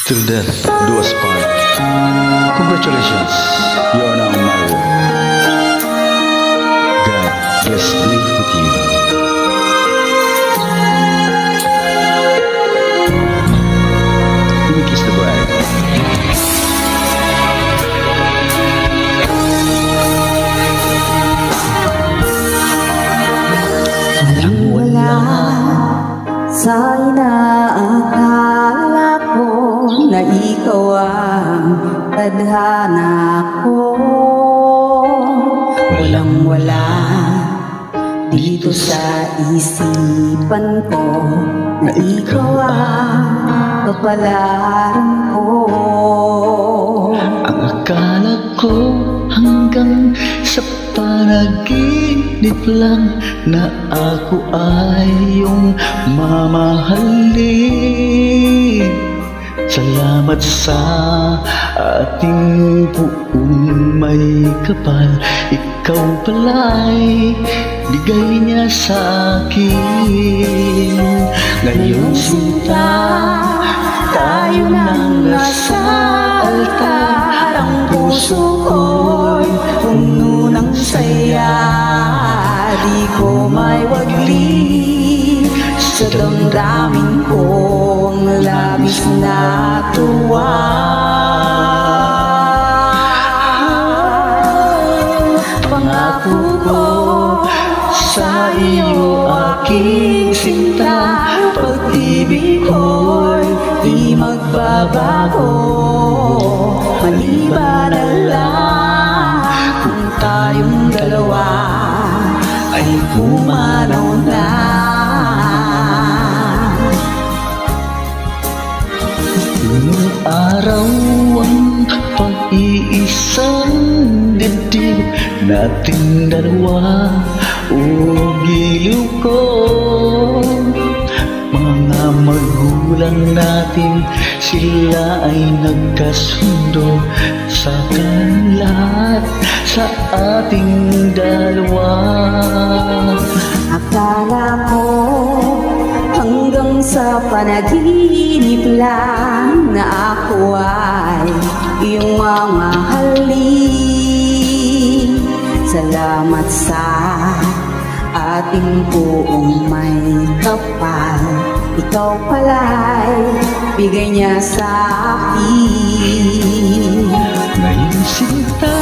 Till death do us part. Congratulations, you are now married. God bless live with you. Let me kiss the bride. Wala sa inaakala ko na ikaw ang tadhana ko. Walang-wala dito sa isipan ko na ikaw ang kapalaran ko. Ang akala ko hanggang sa panaginip lang na ako ay iyong mamahalin. Salamat sa ating buong may kapal. Ikaw pala'y bigay niya sa akin. Ngayon sinta, tayo nang nasa altar. Ang puso ko'y puno ng saya. Di ko may wagli sa damdamin kong labis na tuwa. Pangako ko sa iyo aking sinta, pag-ibig ko'y di magbabago. Maliban na lang kung tayong dalawa ay pumanaw na. Ngayong araw ang pag-iisang dibdib nating dalawa, o giliw ko. Mga magulang natin, sila ay nagkasundo sa lahat sa ating dalawa. Akala ko hanggang sa panaginip lang na ako ay iyong mamahalin. Salamat sa ating buong may kapal. Ikaw pala'y bigay niya sa akin. Ngayon sinta,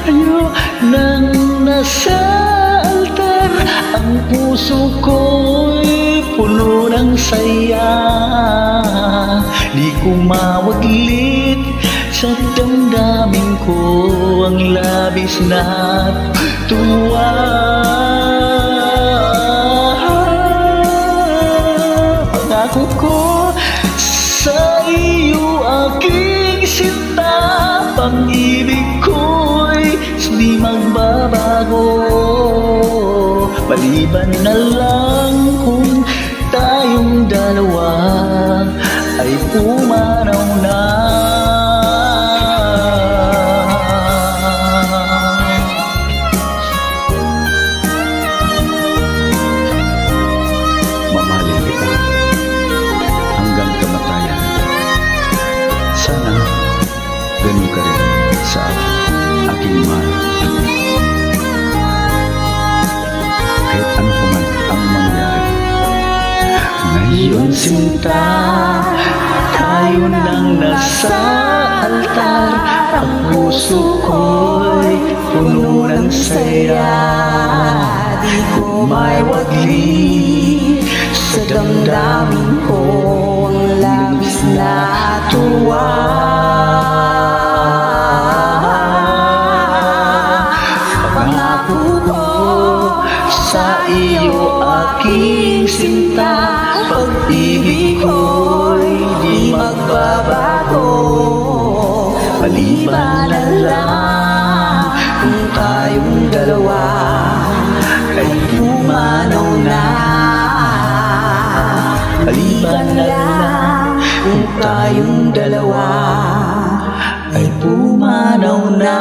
tayo nang nasa altar. Ang puso ko'y puno ng saya. Di ko mawaglit sa damdamin ko ang labis na tuwa. Pangako ko sa iyo aking sinta, pag-ibig ko'y di magbabago. Maliban na lang kung tayong dalawa ay pumanaw na. Mamahalin kita hanggang kamatayan. Sana ganun ka rin sa aking mahal. Kahit ano pa man ang mangyari. Ngayon sinta, tayo nang nasa altar. Ang puso ko'y puno ng saya. Di ko may wagli sa damdamin ko ang labis na tuwa. Pangako ko sa iyo aking sinta, pag-ibig ko'y di magbabago. Maliban na lang kung tayong dalawa ay pumanaw na. Maliban na lang kung tayong dalawa ay pumanaw na.